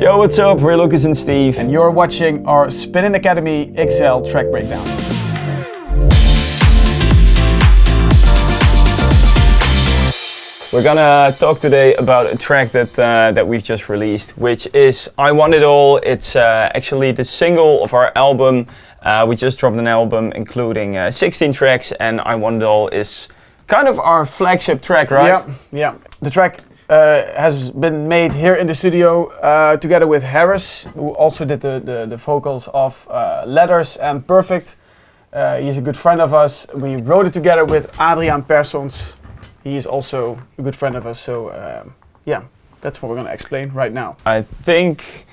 Yo, what's up? We're Lucas and Steve. And you're watching our Spinnin Academy XL track breakdown. We're gonna talk today about a track that we've just released, which is I Want It All. It's actually the single of our album. We just dropped an album including 16 tracks, and I Want It All is kind of our flagship track, right? Yeah. The track has been made here in the studio together with Harris, who also did the vocals of Letters and Perfect. He's a good friend of us. We wrote it together with Adriaan Persons. He is also a good friend of us, so yeah, that's what we're gonna explain right now. I think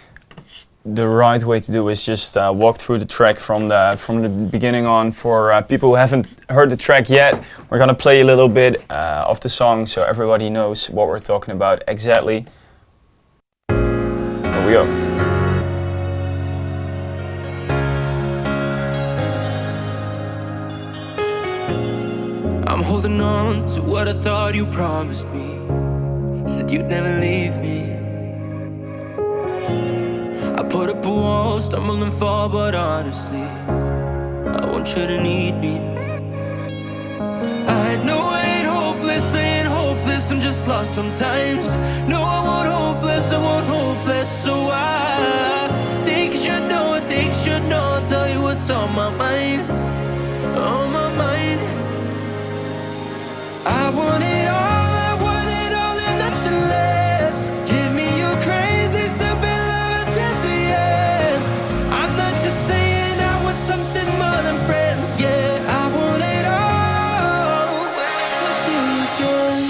the right way to do is just walk through the track from the beginning on. For people who haven't heard the track yet, we're gonna play a little bit of the song so everybody knows what we're talking about exactly. Here we go. I'm holding on to what I thought you promised me. Said you'd never leave me. I put up a wall, stumble and fall, but honestly, I want you to need me. I know I ain't hopeless, I'm just lost sometimes. No, I want hopeless, so I think you should know, I'll tell you what's on my mind, on my mind. I want it all and nothing less. Give me your crazy, stupid love until the end. I'm not just saying I want something more than friends, yeah. I want it all when it's with you again.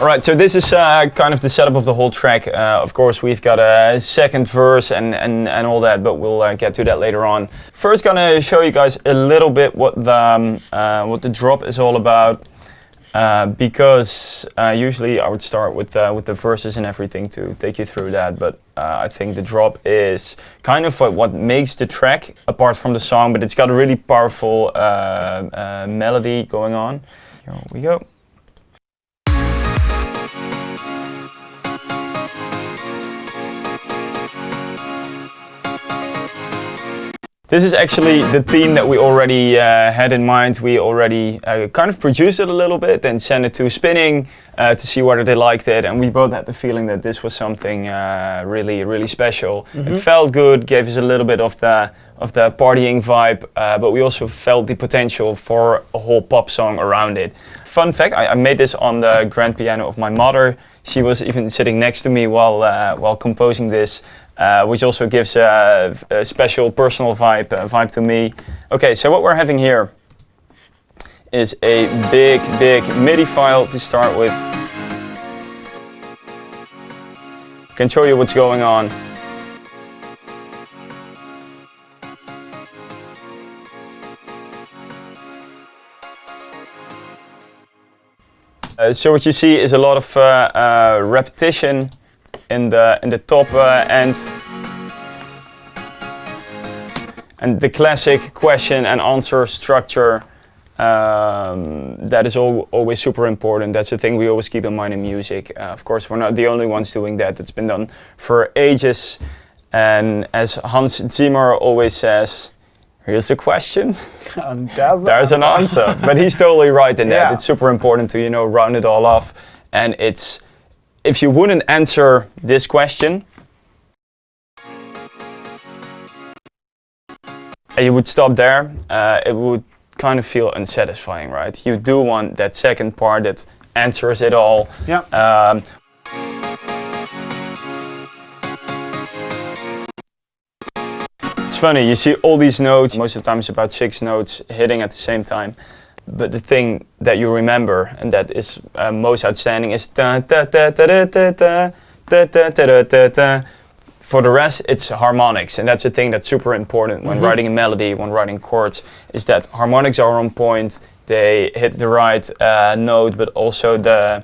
Alright, so this is kind of the setup of the whole track. Of course, we've got a second verse and all that, but we'll get to that later on. First, gonna show you guys a little bit what the drop is all about, because usually I would start with the verses and everything to take you through that, but I think the drop is kind of what makes the track apart from the song, but it's got a really powerful melody going on. Here we go. This is actually the theme that we already had in mind. We already kind of produced it a little bit, then sent it to Spinning to see whether they liked it, and we both had the feeling that this was something really, really special. Mm-hmm. It felt good, gave us a little bit of the partying vibe, but we also felt the potential for a whole pop song around it. Fun fact, I made this on the grand piano of my mother. She was even sitting next to me while composing this. Which also gives a special personal vibe to me. Okay, so what we're having here is a big MIDI file to start with. Can show you what's going on. So what you see is a lot of repetition in the top end, and the classic question and answer structure that is always super important. That's the thing we always keep in mind in music. Of course, we're not the only ones doing that. It's been done for ages, and as Hans Zimmer always says, here's a question, there's an answer. But he's totally right in that. Yeah. It's super important to round it all off, and it's. If you wouldn't answer this question, and you would stop there, it would kind of feel unsatisfying, right? You do want that second part that answers it all. Yeah. It's funny, you see all these notes, most of the time it's about 6 notes hitting at the same time. But the thing that you remember and that is most outstanding is da da da da da da da da da da da da. For the rest, it's harmonics, and that's the thing that's super important when writing a melody, when writing chords, is that harmonics are on point. They hit the right note, but also the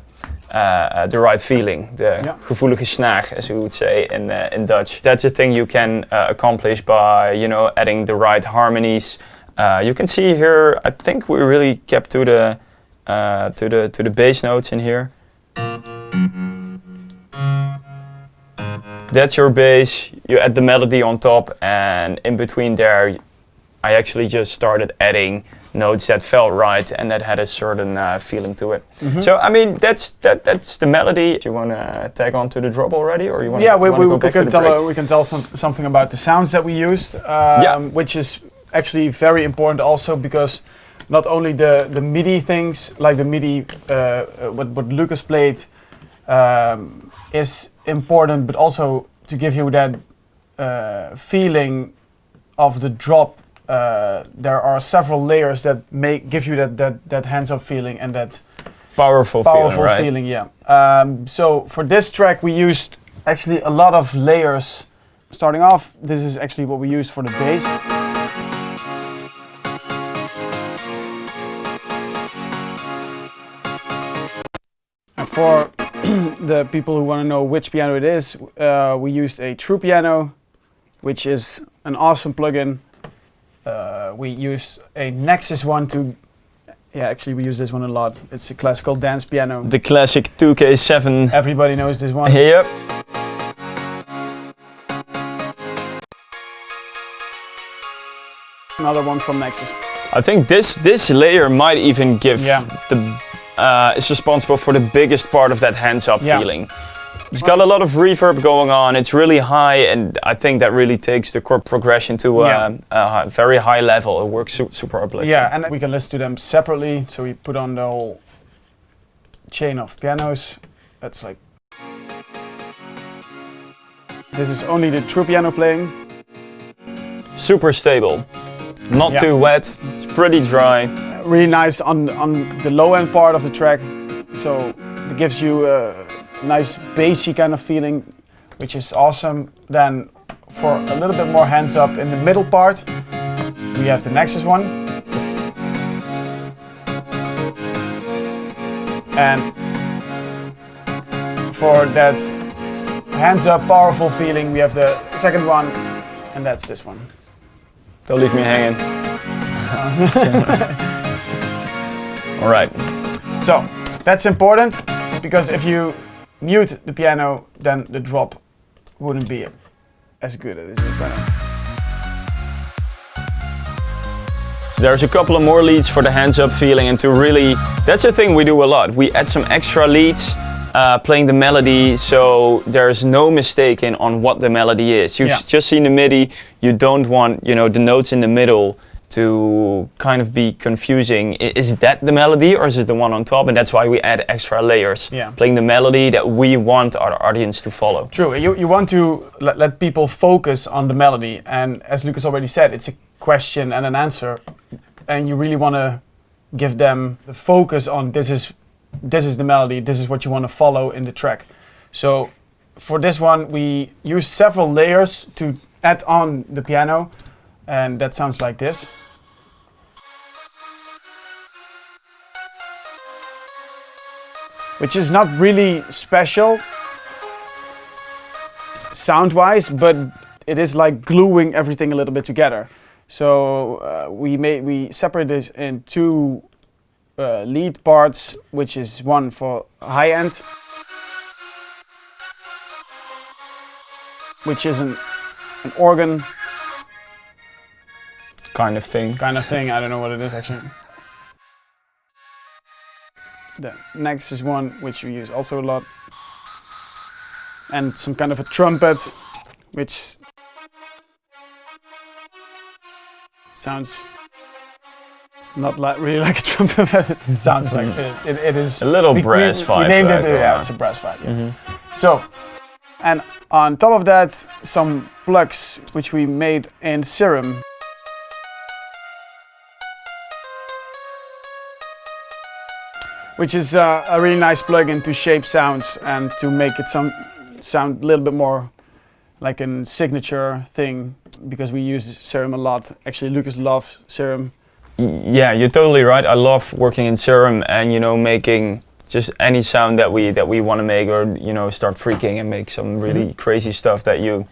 the right feeling, the gevoelige snaar, as we would say in Dutch. That's a thing you can accomplish by, you know, adding the right harmonies. You can see here, I think we really kept to the bass notes in here. That's your bass. You add the melody on top, and in between there, I actually just started adding notes that felt right and that had a certain feeling to it. So I mean, that's the melody. Do you want to tag on to the drop already, or you want? Yeah, we can tell something about the sounds that we used, which is actually very important also, because not only the MIDI things, like the MIDI, what Lucas played, is important, but also to give you that feeling of the drop. There are several layers that give you that hands-up feeling and that powerful feeling. Yeah. So for this track, we used actually a lot of layers. Starting off, this is actually what we used for the bass. And for the people who want to know which piano it is, we used a True Piano, which is an awesome plugin. We use a Nexus one to, actually we use this one a lot. It's a classical dance piano. The classic 2K7. Everybody knows this one. Yep. Another one from Nexus. I think this layer might even give is responsible for the biggest part of that hands-up feeling. It's got a lot of reverb going on, it's really high, and I think that really takes the chord progression to a very high level. It works super uplifting. Yeah, and we can listen to them separately, so we put on the whole chain of pianos. That's like... This is only the True Piano playing. Super stable, not too wet, it's pretty dry. Really nice on the low end part of the track, so it gives you nice bassy kind of feeling, which is awesome. Then for a little bit more hands up in the middle part, we have the Nexus one. And for that hands up powerful feeling, we have the second one, and that's this one. Don't leave me hanging. All right. So that's important, because if you mute the piano, then the drop wouldn't be as good as it is right now. So there's a couple of more leads for the hands-up feeling, and to really, that's the thing we do a lot. We add some extra leads, playing the melody, so there's no mistaking on what the melody is. You've just seen the MIDI. You don't want, you know, the notes in the middle to kind of be confusing. Is that the melody, or is it the one on top? And that's why we add extra layers, playing the melody that we want our audience to follow. True, you want to let people focus on the melody, and as Lucas already said, it's a question and an answer, and you really want to give them the focus on this is the melody, this is what you want to follow in the track. So for this one, we use several layers to add on the piano, and that sounds like this. Which is not really special sound-wise, but it is like gluing everything a little bit together. So we separate this in two lead parts, which is one for high end, which is an organ kind of thing. I don't know what it is actually. The next is one which we use also a lot, and some kind of a trumpet, which sounds not really like a trumpet, but it sounds like it is. A little brass vibe. We named it, it's a brass vibe. So, and on top of that, some plugs which we made in Serum. Which is a really nice plugin to shape sounds and to make it sound a little bit more like a signature thing, because we use Serum a lot. Actually, Lucas loves Serum. Yeah, you're totally right. I love working in Serum and, you know, making just any sound that we want to make, or start freaking and make some really crazy stuff that you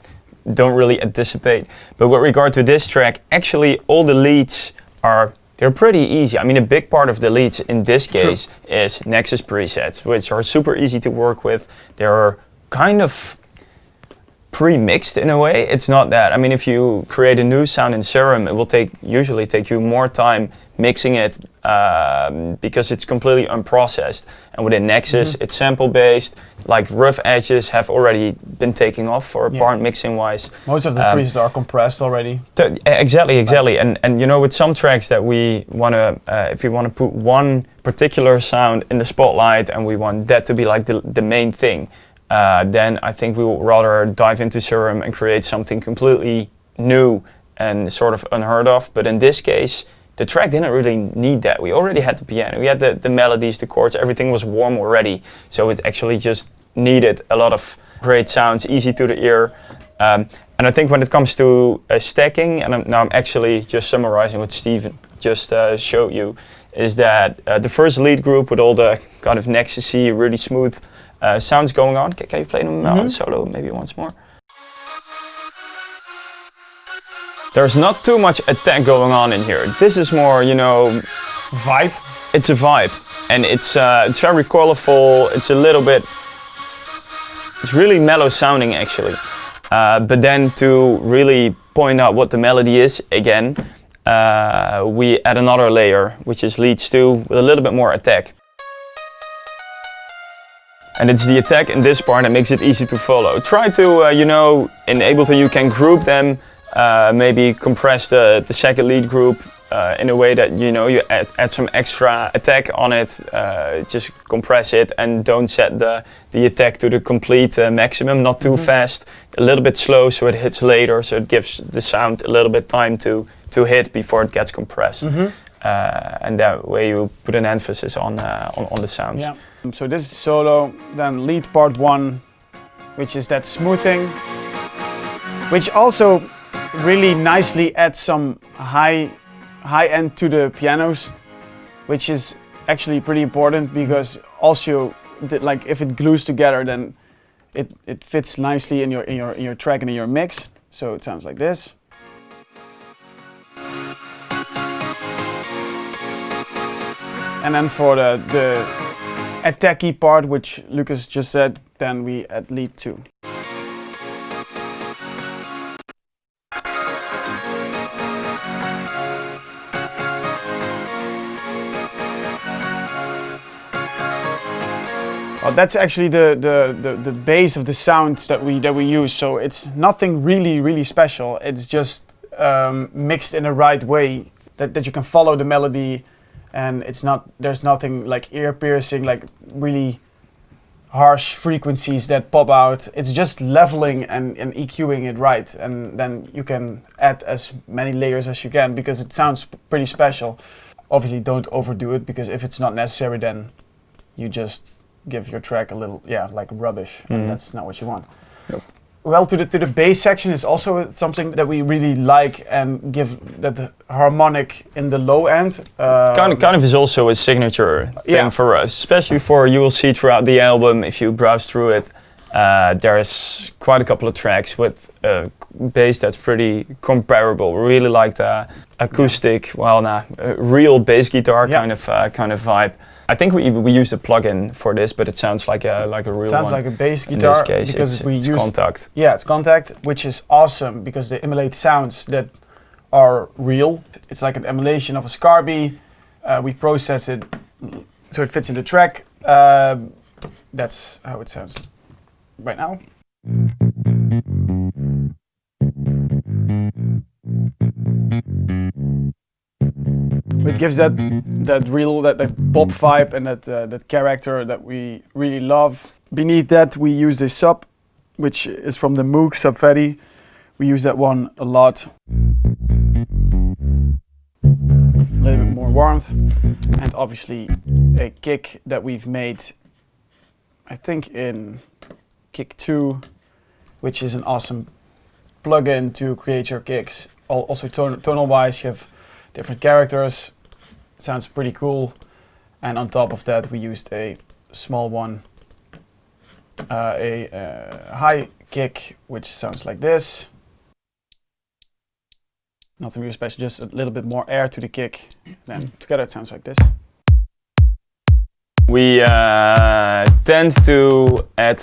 don't really anticipate. But with regard to this track, actually all the leads they're pretty easy. I mean, a big part of the leads in this case is Nexus presets, which are super easy to work with. They're kind of pre-mixed in a way. It's not that. I mean, if you create a new sound in Serum, it will usually take you more time mixing it because it's completely unprocessed. And within Nexus, it's sample based. Like rough edges have already been taken off for a part mixing wise. Most of the presets are compressed already. Exactly. And with some tracks that we wanna, if we wanna put one particular sound in the spotlight and we want that to be like the main thing, then I think we will rather dive into Serum and create something completely new and sort of unheard of. But in this case, the track didn't really need that. We already had the piano, we had the melodies, the chords, everything was warm already. So it actually just needed a lot of great sounds, easy to the ear. And I think when it comes to stacking, and now I'm actually just summarizing what Steven just showed you, is that the first lead group with all the kind of Nexus-y, really smooth sounds going on. Can you play them on solo maybe once more? There's not too much attack going on in here. This is more, Vibe. It's a vibe, and it's very colorful. It's a little bit, it's really mellow sounding actually. But then to really point out what the melody is again, we add another layer, which is leads 2 with a little bit more attack. And it's the attack in this part that makes it easy to follow. Try to, in Ableton you can group them, maybe compress the second lead group in a way that you add some extra attack on it, just compress it and don't set the attack to the complete maximum, not too fast, a little bit slow so it hits later, so it gives the sound a little bit time to hit before it gets compressed. And that way you put an emphasis on the sounds. Yeah. So this is solo, then lead part 1, which is that smoothing, which also really nicely adds some high end to the pianos, which is actually pretty important because also like if it glues together, then it fits nicely in your track and in your mix. So it sounds like this. And then for the attacky part, which Lucas just said, then we add lead 2. Well, that's actually the base of the sounds that we use. So it's nothing really special. It's just mixed in the right way that you can follow the melody. And there's nothing like ear piercing, like really harsh frequencies that pop out. It's just leveling and EQing it right. And then you can add as many layers as you can because it sounds pretty special. Obviously don't overdo it because if it's not necessary, then you just give your track a little, like rubbish. And that's not what you want. Yep. Well, to the bass section is also something that we really like and give that harmonic in the low end. Kind of is also a signature thing for us, especially you will see throughout the album, if you browse through it, there's quite a couple of tracks with bass that's pretty comparable. We really like the acoustic, real bass guitar kind of vibe. I think we used a plugin for this, but it sounds like a real one. Sounds like a bass guitar. In this case, because it's Contact. Yeah, it's Contact, which is awesome because they emulate sounds that are real. It's like an emulation of a Scarby. We process it so it fits in the track. That's how it sounds right now. It gives that pop vibe and that character that we really love. Beneath that we use the sub, which is from the Moog Sub Fatty. We use that one a lot. A little bit more warmth, and obviously a kick that we've made, I think in kick 2, which is an awesome plugin to create your kicks. Also tonal wise, you have different characters. Sounds pretty cool. And on top of that we used a small one, a high kick, which sounds like this. Nothing really special, just a little bit more air to the kick. Then together it sounds like this. We tend to add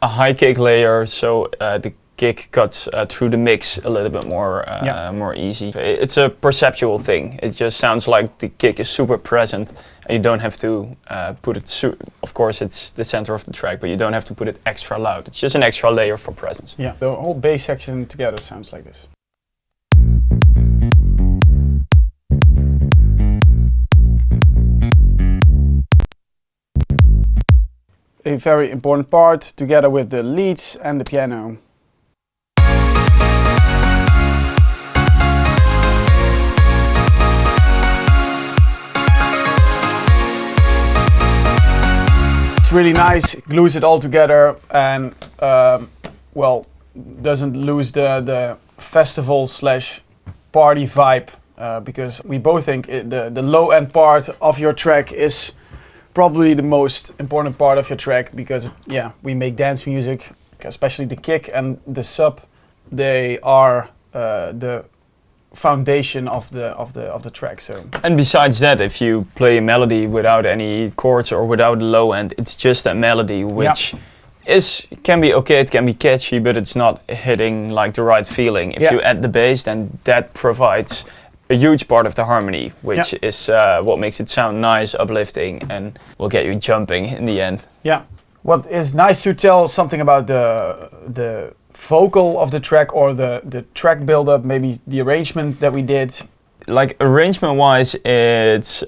a high kick layer, so the kick cuts through the mix a little bit more more easy. It's a perceptual thing. It just sounds like the kick is super present, and you don't have to put it. Of course, it's the center of the track, but you don't have to put it extra loud. It's just an extra layer for presence. Yeah, the whole bass section together sounds like this. A very important part, together with the leads and the piano. It's really nice, glues it all together, and well, doesn't lose the festival / party vibe, because we both think the low end part of your track is probably the most important part of your track, because yeah, we make dance music, especially the kick and the sub. They are the foundation of the track. So. And besides that, if you play a melody without any chords or without a low end, it's just that melody, which can be okay, it can be catchy, but it's not hitting like the right feeling. If you add the bass, then that provides a huge part of the harmony, which is what makes it sound nice, uplifting, and will get you jumping in the end. Yeah. What is nice to tell something about the vocal of the track, or the track build-up, maybe the arrangement that we did. Like arrangement-wise, it's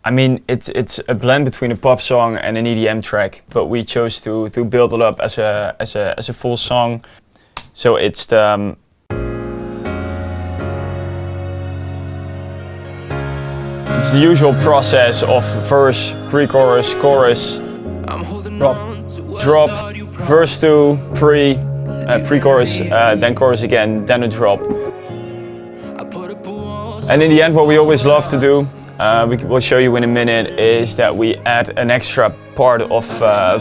I mean it's a blend between a pop song and an EDM track, but we chose to build it up as a full song. So it's the it's the usual process of verse, pre-chorus, chorus, drop, verse 2, pre-chorus, then chorus again, then a drop. And in the end, what we always love to do, we'll show you in a minute, is that we add an extra part of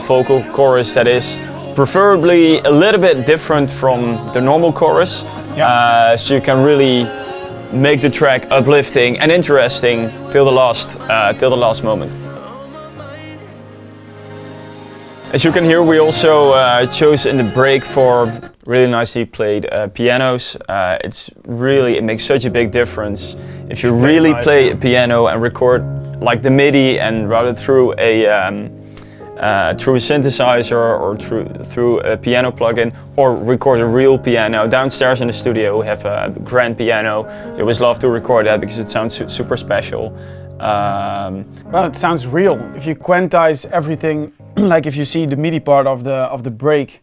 vocal chorus that is preferably a little bit different from the normal chorus, so you can really make the track uplifting and interesting till the last moment. As you can hear, we also chose in the break for really nicely played pianos. It makes such a big difference if you really play a piano and record like the midi and route it through a synthesizer or through a piano plugin, or record a real piano. Downstairs in the studio we have a grand piano. We always love to record that because it sounds super special. Well, it sounds real. If you quantize everything, like if you see the MIDI part of the break,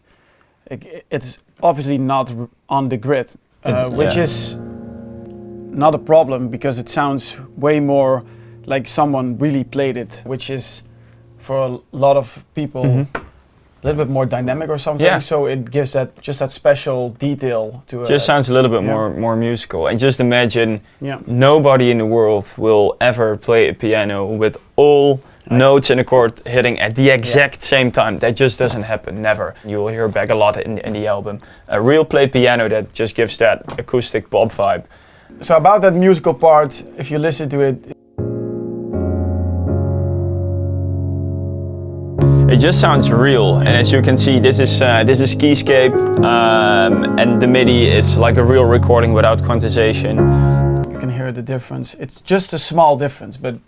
it's obviously not on the grid, which is not a problem, because it sounds way more like someone really played it, which is for a lot of people a little bit more dynamic or something. Yeah. So it gives that special detail to it. Just sounds a little bit more musical. And just imagine nobody in the world will ever play a piano with all notes in a chord hitting at the exact same time. That just doesn't happen, never. You will hear back a lot in the album. A real played piano that just gives that acoustic pop vibe. So about that musical part, if you listen to it, it just sounds real, and as you can see, this is Keyscape, and the MIDI is like a real recording without quantization. You can hear the difference. It's just a small difference, but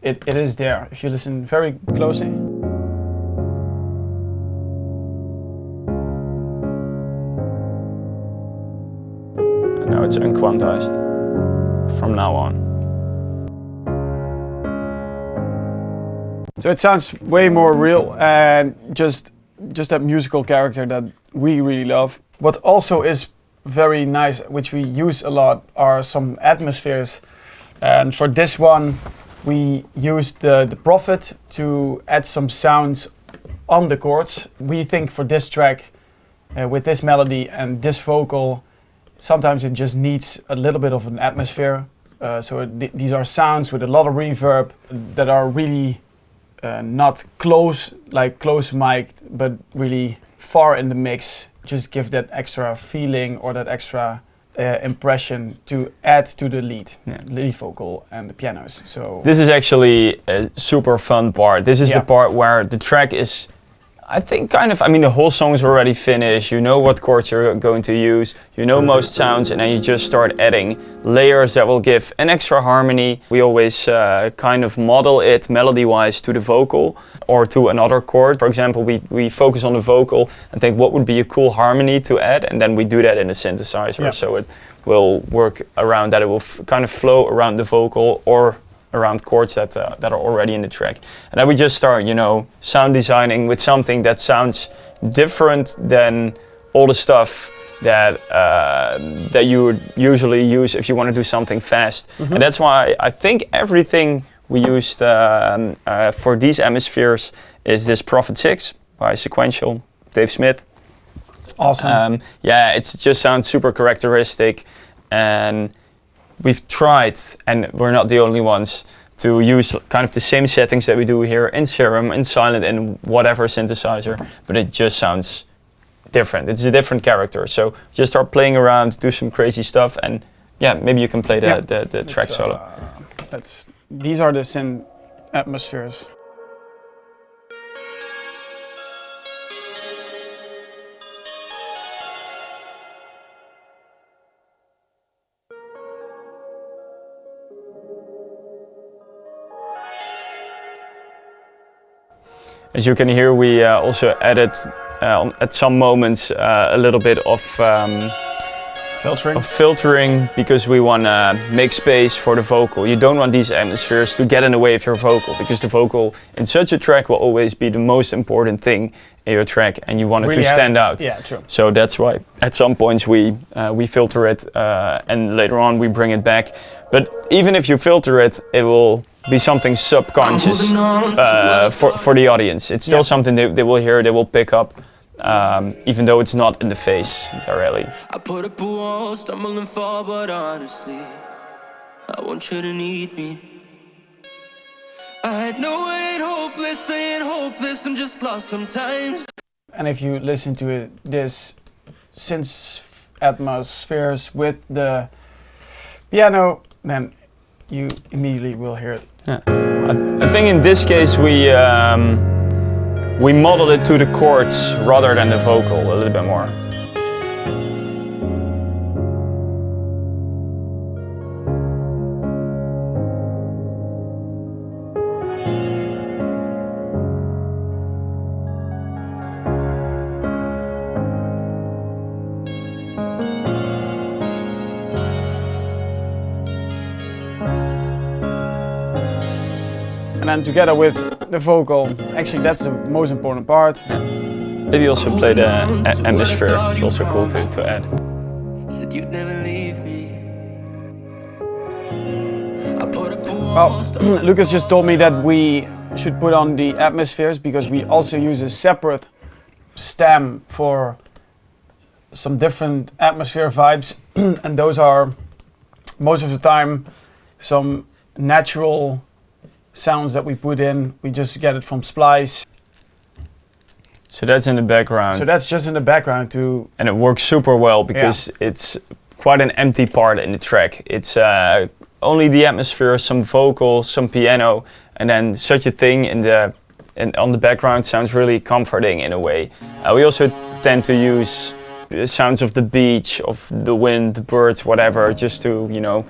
it is there if you listen very closely. And now it's unquantized from now on. So it sounds way more real, and just that musical character that we really love. What also is very nice, which we use a lot, are some atmospheres. And for this one, we used the Prophet to add some sounds on the chords. We think for this track, with this melody and this vocal, sometimes it just needs a little bit of an atmosphere. So these are sounds with a lot of reverb that are really not close, like close mic'd, but really far in the mix. Just give that extra feeling or that extra impression to add to the lead vocal and the pianos. So this is actually a super fun part. This is the part where the track is, I think, kind of, I mean, the whole song is already finished. You know what chords you're going to use, you know most sounds, and then you just start adding layers that will give an extra harmony. We always kind of model it melody-wise to the vocal or to another chord. For example, we focus on the vocal and think what would be a cool harmony to add, and then we do that in the synthesizer. So it will work around that. It will kind of flow around the vocal or around chords that are already in the track. And then we just start, you know, sound designing with something that sounds different than all the stuff that that you would usually use if you want to do something fast. And that's why I think everything we used for these atmospheres is this Prophet 6 by Sequential, Dave Smith. Awesome. Yeah, it just sounds super characteristic, and we've tried, and we're not the only ones, to use kind of the same settings that we do here in Serum, in Silent, in whatever synthesizer, but it just sounds different. It's a different character. So just start playing around, do some crazy stuff, and yeah, maybe you can play the track solo. These are the synth atmospheres. As you can hear, we also added at some moments a little bit of filtering because we want to make space for the vocal. You don't want these atmospheres to get in the way of your vocal, because the vocal in such a track will always be the most important thing in your track, and you want it to stand out. Yeah, true. So that's why at some points we filter it and later on we bring it back. But even if you filter it, it will be something subconscious for the audience. It's still something they will hear, they will pick up, even though it's not in the face directly. I put up a wall, stumble and fall, but honestly, I want you to need me. I know I ain't hopeless, I'm just lost sometimes. And if you listen to it, this synth atmospheres with the piano, then you immediately will hear it. Yeah. I think in this case we modeled it to the chords rather than the vocal a little bit more. And then together with the vocal, actually that's the most important part. Maybe also play the atmosphere, it's also cool to add. Said you'd never leave me. Well, Lucas just told me that we should put on the atmospheres because we also use a separate stem for some different atmosphere vibes. And those are most of the time some natural sounds that we put in. We just get it from Splice. So that's in the background. So that's just in the background too. And it works super well because it's quite an empty part in the track. It's only the atmosphere, some vocals, some piano, and then such a thing on the background sounds really comforting in a way. We also tend to use the sounds of the beach, of the wind, the birds, whatever, just to, you know,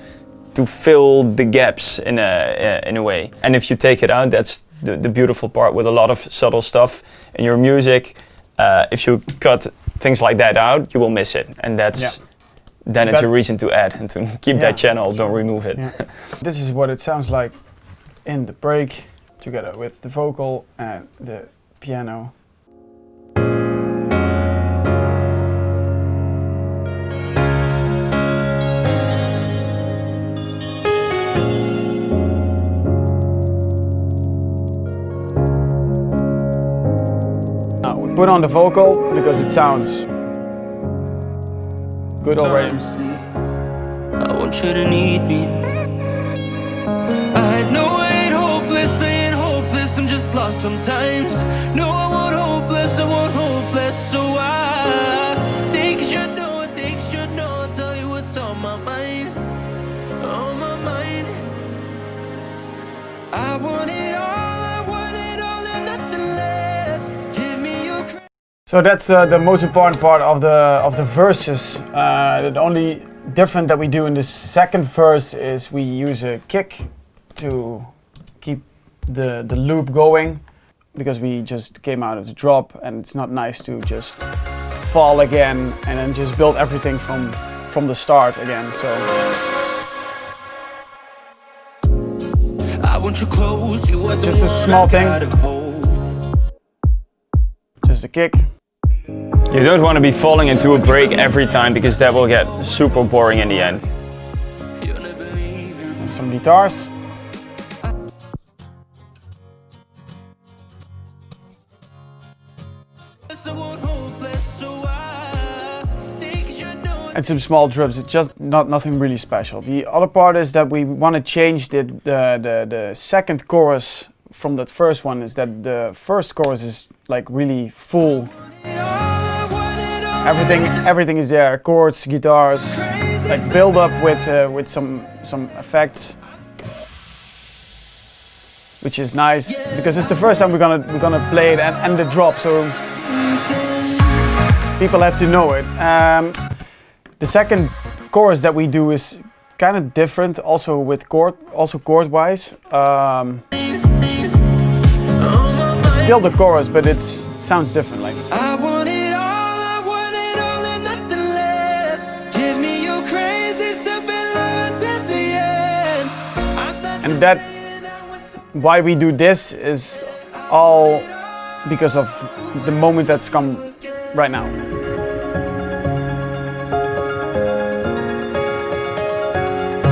to fill the gaps in a way. And if you take it out, that's the beautiful part with a lot of subtle stuff in your music. If you cut things like that out, you will miss it. And that's then it's a reason to add and to keep that channel, don't remove it. Yeah. This is what it sounds like in the break, together with the vocal and the piano. Put on the vocal because it sounds good already. Honestly, I want you to need me. I know I ain't hopeless, I'm just lost down sometimes. No, I won't hopeless, I won't hopeless. So I think you should know, I'll tell you what's on my mind. On my mind. I want it all and nothing less. Give me your So that's the most important part of the verses. The only different that we do in the second verse is we use a kick to keep the loop going, because we just came out of the drop and it's not nice to just fall again and then just build everything from the start again. So I want you close, you are it's just a small thing, just a kick. You don't want to be falling into a break every time, because that will get super boring in the end. And some guitars. And some small drums. It's just nothing really special. The other part is that we want to change the second chorus from that first one. Is that the first chorus is like really full. Everything is there. Chords, guitars, like build up with some effects, which is nice because it's the first time we're gonna play it and the drop. So people have to know it. The second chorus that we do is kind of different, also with chord wise. It's still the chorus, but it sounds different. Like I want it all and nothing less. Give me your crazy stupid love until the end. and that why we do this is all because of the moment that's come right now.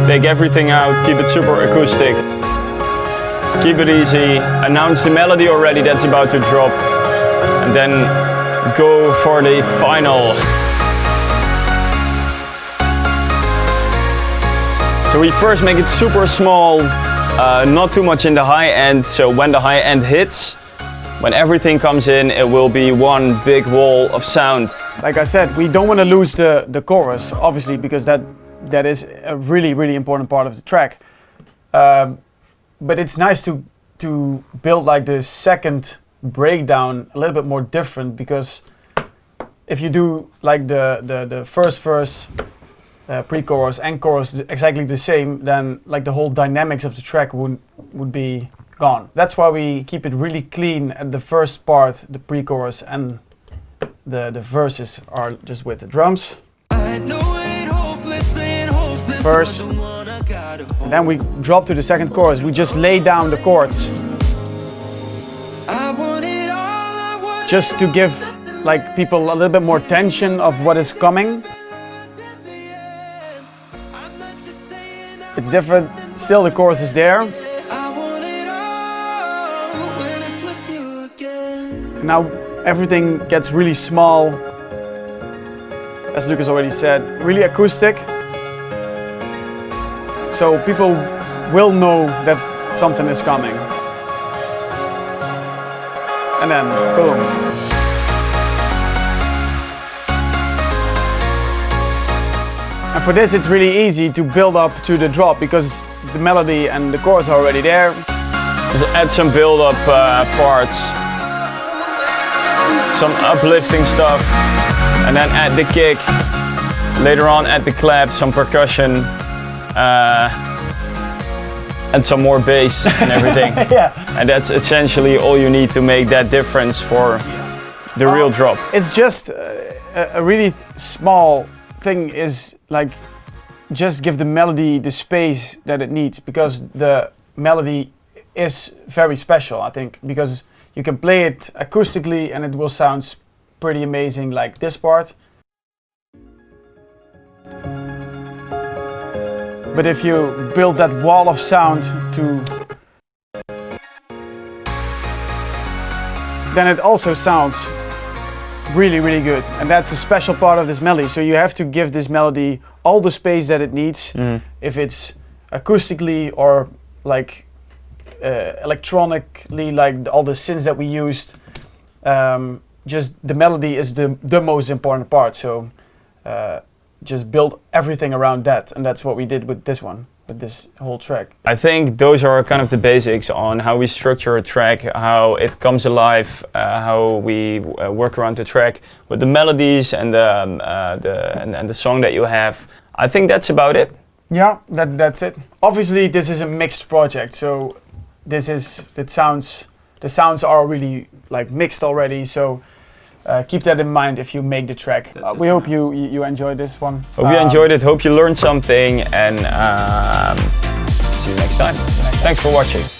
Take everything out, keep it super acoustic. Keep it easy, announce the melody already that's about to drop, and then go for the final. So we first make it super small, not too much in the high end, so when the high end hits, when everything comes in, it will be one big wall of sound. Like I said, we don't want to lose the chorus, obviously, because that is a really important part of the track. But it's nice to build like the second breakdown a little bit more different, because if you do like the first verse, pre-chorus and chorus exactly the same, then like the whole dynamics of the track would be gone. That's why we keep it really clean at the first part, the pre-chorus, and the verses are just with the drums. Verse, and then we drop to the second chorus. We just lay down the chords, just to give like people a little bit more tension of what is coming. It's different. Still, the chorus is there. Now everything gets really small, as Lucas already said, really acoustic. So people will know that something is coming. And then, boom. And for this, it's really easy to build up to the drop, because the melody and the chords are already there. Just add some build-up parts, some uplifting stuff, and then add the kick. Later on, add the clap, some percussion. And some more bass and everything. Yeah. And that's essentially all you need to make that difference for the real drop. It's just a really small thing, is like just give the melody the space that it needs, because the melody is very special, I think, because you can play it acoustically and it will sound pretty amazing, like this part. But if you build that wall of sound then it also sounds really good. And that's a special part of this melody. So you have to give this melody all the space that it needs. If it's acoustically or like electronically, like all the synths that we used. Just the melody is the most important part. So just build everything around that, and that's what we did with this one, with this whole track. I think those are kind of the basics on how we structure a track, how it comes alive, how we work around the track with the melodies and the song that you have. I think that's about it. Yeah, that's it. Obviously, this is a mixed project, so the sounds are really like mixed already. So keep that in mind if you make the track. We hope you enjoyed this one. Hope you enjoyed it. Hope you learned something, and see you next time. Thanks for watching.